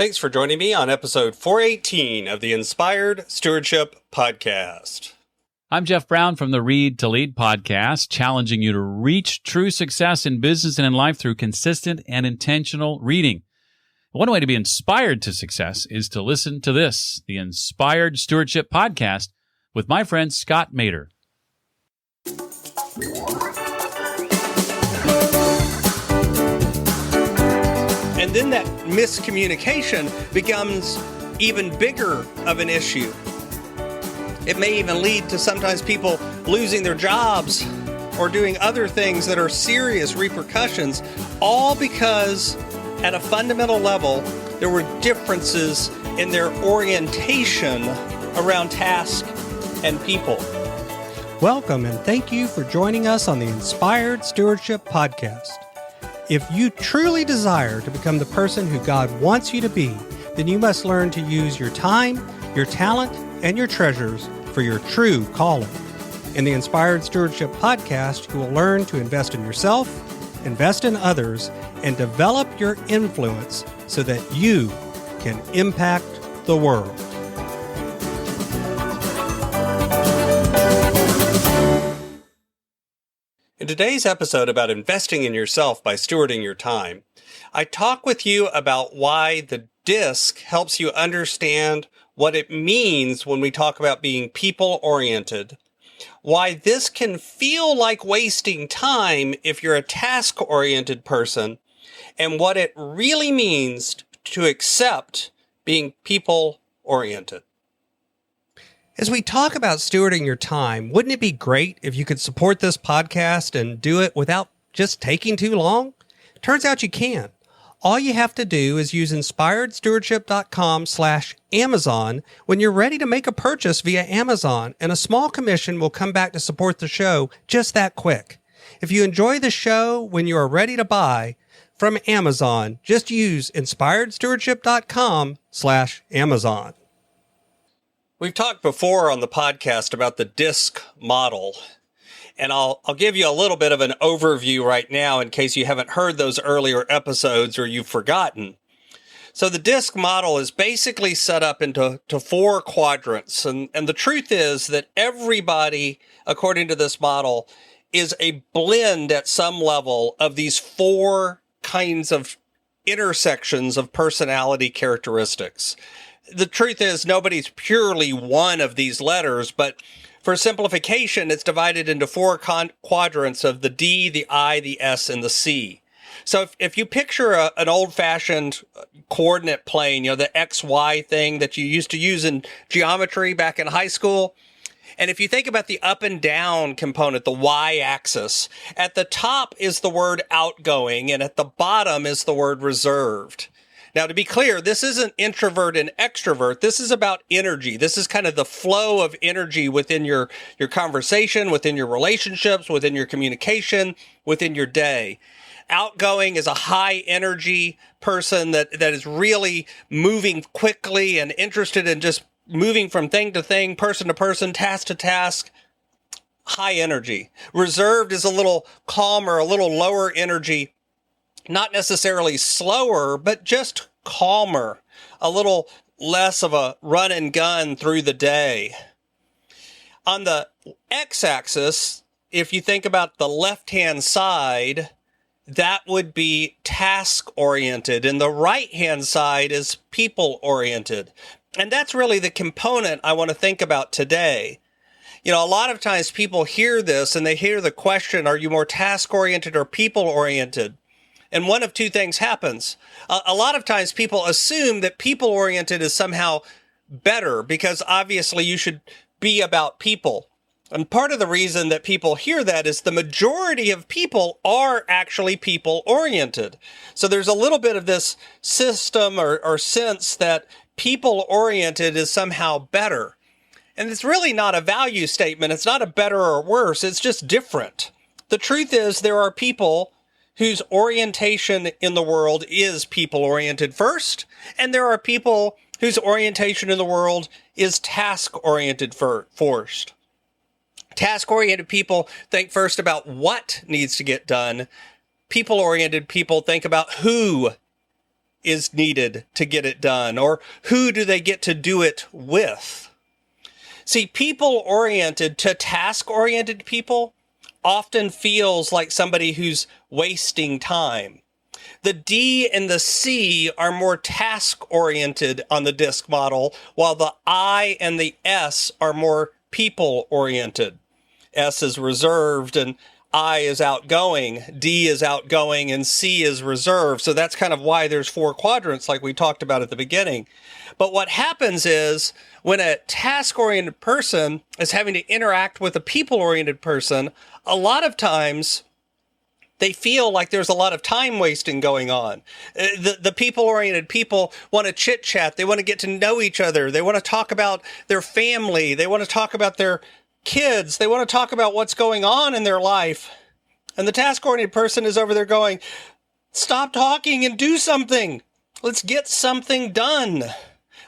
Thanks for joining me on episode 418 of the Inspired Stewardship Podcast. I'm Jeff Brown from the Read to Lead podcast, challenging you to reach true success in business and in life through consistent and intentional reading. One way to be inspired to success is to listen to this, the Inspired Stewardship Podcast, with my friend Scott Mater. And then that miscommunication becomes even bigger of an issue. It may even lead to sometimes people losing their jobs or doing other things that are serious repercussions, all because at a fundamental level, there were differences in their orientation around task and people. Welcome and thank you for joining us on the Inspired Stewardship Podcast. If you truly desire to become the person who God wants you to be, then you must learn to use your time, your talent, and your treasures for your true calling. In the Inspired Stewardship Podcast, you will learn to invest in yourself, invest in others, and develop your influence so that you can impact the world. In today's episode about investing in yourself by stewarding your time, I talk with you about why the DISC helps you understand what it means when we talk about being people-oriented, why this can feel like wasting time if you're a task-oriented person, and what it really means to accept being people-oriented. As we talk about stewarding your time, wouldn't it be great if you could support this podcast and do it without just taking too long? Turns out you can. All you have to do is use inspiredstewardship.com/Amazon when you're ready to make a purchase via Amazon, and a small commission will come back to support the show just that quick. If you enjoy the show when you are ready to buy from Amazon, just use inspiredstewardship.com/Amazon. We've talked before on the podcast about the DISC model, and I'll give you a little bit of an overview right now in case you haven't heard those earlier episodes or you've forgotten. So the DISC model is basically set up into four quadrants, and the truth is that everybody, according to this model, is a blend at some level of these four kinds of intersections of personality characteristics. The truth is nobody's purely one of these letters, but for simplification, it's divided into four quadrants of the D, the I, the S, and the C. So if you picture an old-fashioned coordinate plane, the XY thing that you used to use in geometry back in high school, and if you think about the up and down component, the Y-axis, at the top is the word outgoing, and at the bottom is the word reserved. Now, to be clear, this isn't introvert and extrovert. This is about energy. This is kind of the flow of energy within your conversation, within your relationships, within your communication, within your day. Outgoing is a high energy person that is really moving quickly and interested in just moving from thing to thing, person to person, task to task. High energy. Reserved is a little calmer, a little lower energy. Not necessarily slower, but just calmer, a little less of a run and gun through the day. On the x-axis, if you think about the left-hand side, that would be task-oriented, and the right-hand side is people-oriented. And that's really the component I want to think about today. A lot of times people hear this and they hear the question, are you more task-oriented or people-oriented? And one of two things happens. A lot of times people assume that people-oriented is somehow better because obviously you should be about people. And part of the reason that people hear that is the majority of people are actually people-oriented. So there's a little bit of this system or sense that people-oriented is somehow better. And it's really not a value statement. It's not a better or worse. It's just different. The truth is there are people whose orientation in the world is people-oriented first, and there are people whose orientation in the world is task-oriented first. Task-oriented people think first about what needs to get done. People-oriented people think about who is needed to get it done, or who do they get to do it with? See, people-oriented to task-oriented people often feels like somebody who's wasting time. The D and the C are more task-oriented on the DISC model, while the I and the S are more people-oriented. S is reserved and I is outgoing, D is outgoing, and C is reserved. So that's kind of why there's 4 quadrants like we talked about at the beginning. But what happens is when a task-oriented person is having to interact with a people-oriented person, a lot of times they feel like there's a lot of time wasting going on. The people-oriented people want to chit-chat. They want to get to know each other. They want to talk about their family. They want to talk about their kids. They want to talk about what's going on in their life. And the task-oriented person is over there going, stop talking and do something. Let's get something done.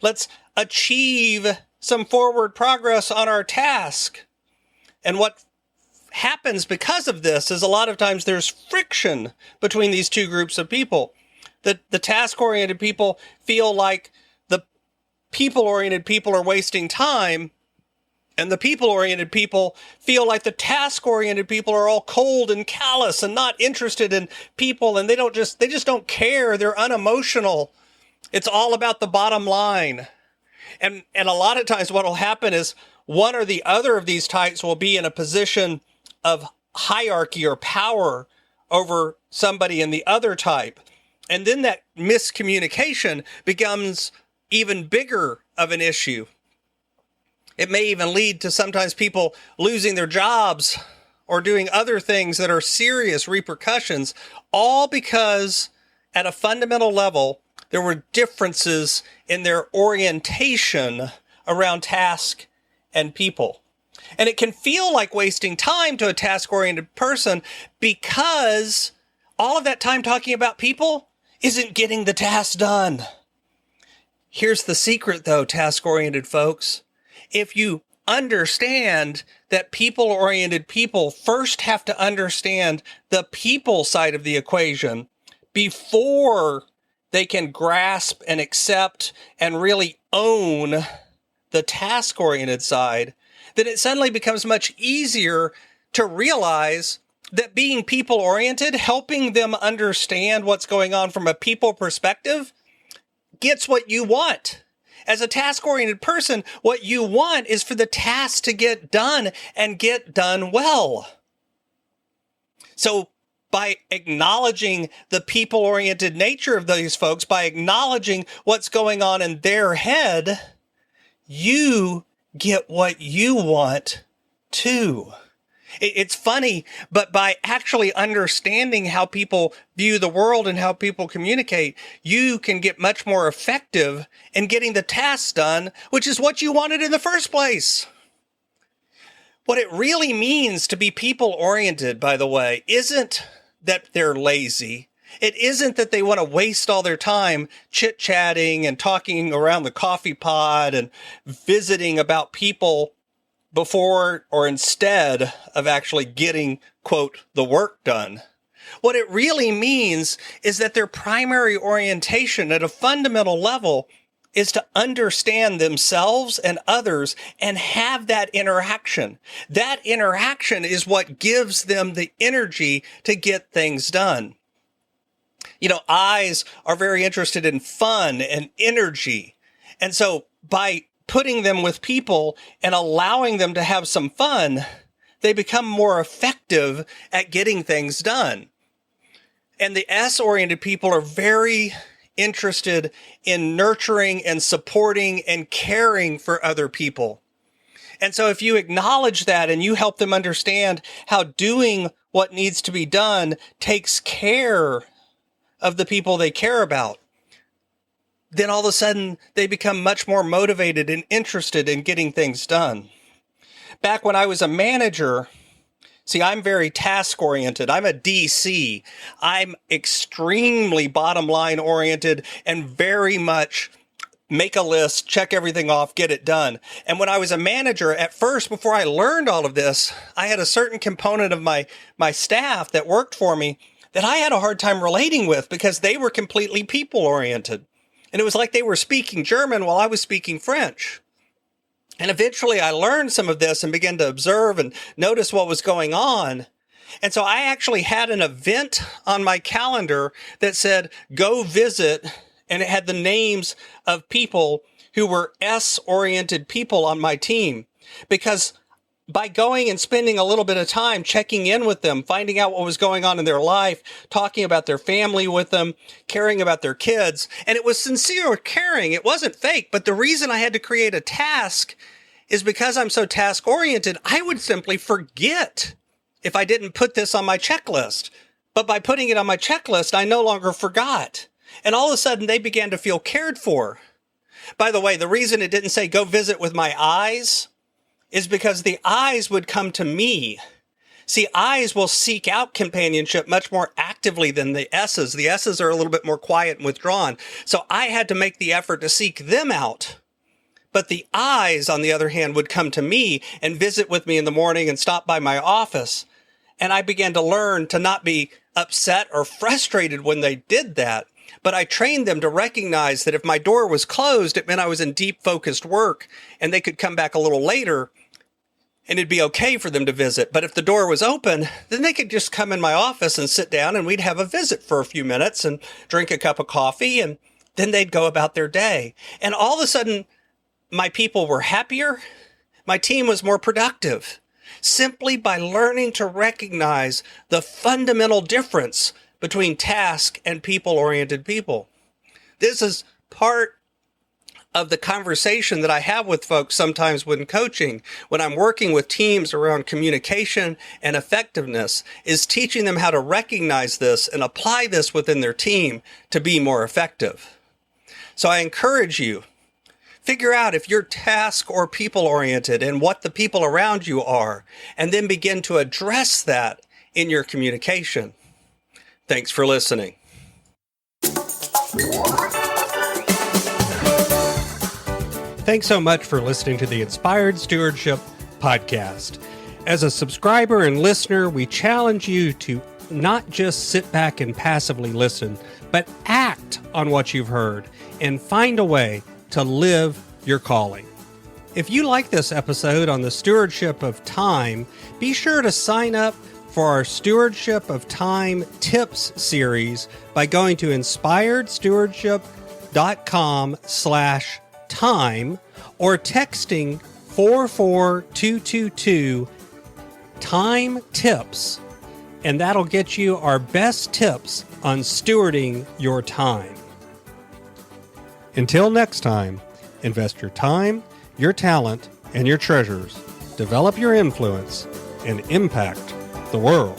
Let's achieve some forward progress on our task. And what happens because of this is a lot of times there's friction between these two groups of people. The task-oriented people feel like the people-oriented people are wasting time, and the people-oriented people feel like the task-oriented people are all cold and callous and not interested in people, and they just don't care. They're unemotional. It's all about the bottom line. And a lot of times what will happen is one or the other of these types will be in a position of hierarchy or power over somebody in the other type. And then that miscommunication becomes even bigger of an issue. It may even lead to sometimes people losing their jobs or doing other things that are serious repercussions, all because at a fundamental level, there were differences in their orientation around task and people. And it can feel like wasting time to a task-oriented person because all of that time talking about people isn't getting the task done. Here's the secret, though, task-oriented folks. If you understand that people-oriented people first have to understand the people side of the equation before they can grasp and accept and really own the task-oriented side, then it suddenly becomes much easier to realize that being people-oriented, helping them understand what's going on from a people perspective, gets what you want. As a task-oriented person, what you want is for the task to get done and get done well. So by acknowledging the people-oriented nature of these folks, by acknowledging what's going on in their head, you get what you want too. It's funny, but by actually understanding how people view the world and how people communicate, you can get much more effective in getting the tasks done, which is what you wanted in the first place. What it really means to be people-oriented, by the way, isn't that they're lazy. It isn't that they want to waste all their time chit-chatting and talking around the coffee pot and visiting about people before or instead of actually getting, quote, the work done. What it really means is that their primary orientation at a fundamental level is to understand themselves and others and have that interaction. That interaction is what gives them the energy to get things done. You know, I's are very interested in fun and energy. And so by putting them with people and allowing them to have some fun, they become more effective at getting things done. And the S-oriented people are very interested in nurturing and supporting and caring for other people. And so if you acknowledge that and you help them understand how doing what needs to be done takes care of the people they care about, then all of a sudden they become much more motivated and interested in getting things done. Back when I was a manager, see, I'm very task-oriented. I'm a DC. I'm extremely bottom-line oriented and very much make a list, check everything off, get it done. And when I was a manager, at first, before I learned all of this, I had a certain component of my staff that worked for me that I had a hard time relating with because they were completely people-oriented. And it was like they were speaking German while I was speaking French. And eventually I learned some of this and began to observe and notice what was going on. And so I actually had an event on my calendar that said, go visit, and it had the names of people who were S-oriented people on my team. Because by going and spending a little bit of time checking in with them, finding out what was going on in their life, talking about their family with them, caring about their kids, and it was sincere caring. It wasn't fake. But the reason I had to create a task is because I'm so task-oriented, I would simply forget if I didn't put this on my checklist. But by putting it on my checklist, I no longer forgot. And all of a sudden, they began to feel cared for. By the way, the reason it didn't say go visit with my eyes is because the eyes would come to me. See, eyes will seek out companionship much more actively than the S's. The S's are a little bit more quiet and withdrawn. So I had to make the effort to seek them out. But the eyes, on the other hand, would come to me and visit with me in the morning and stop by my office. And I began to learn to not be upset or frustrated when they did that. But I trained them to recognize that if my door was closed, it meant I was in deep focused work and they could come back a little later and it'd be okay for them to visit. But if the door was open, then they could just come in my office and sit down and we'd have a visit for a few minutes and drink a cup of coffee and then they'd go about their day. And all of a sudden, my people were happier. My team was more productive simply by learning to recognize the fundamental difference between task and people-oriented people. This is part of the conversation that I have with folks sometimes when coaching, when I'm working with teams around communication and effectiveness, is teaching them how to recognize this and apply this within their team to be more effective. So I encourage you, figure out if you're task or people-oriented and what the people around you are, and then begin to address that in your communication. Thanks for listening. Thanks so much for listening to the Inspired Stewardship Podcast. As a subscriber and listener, we challenge you to not just sit back and passively listen, but act on what you've heard and find a way to live your calling. If you like this episode on the stewardship of time, be sure to sign up for our Stewardship of Time Tips series by going to inspiredstewardship.com/time or texting 44222 time tips, and that'll get you our best tips on stewarding your time. Until next time, invest your time, your talent, and your treasures. Develop your influence and impact the world.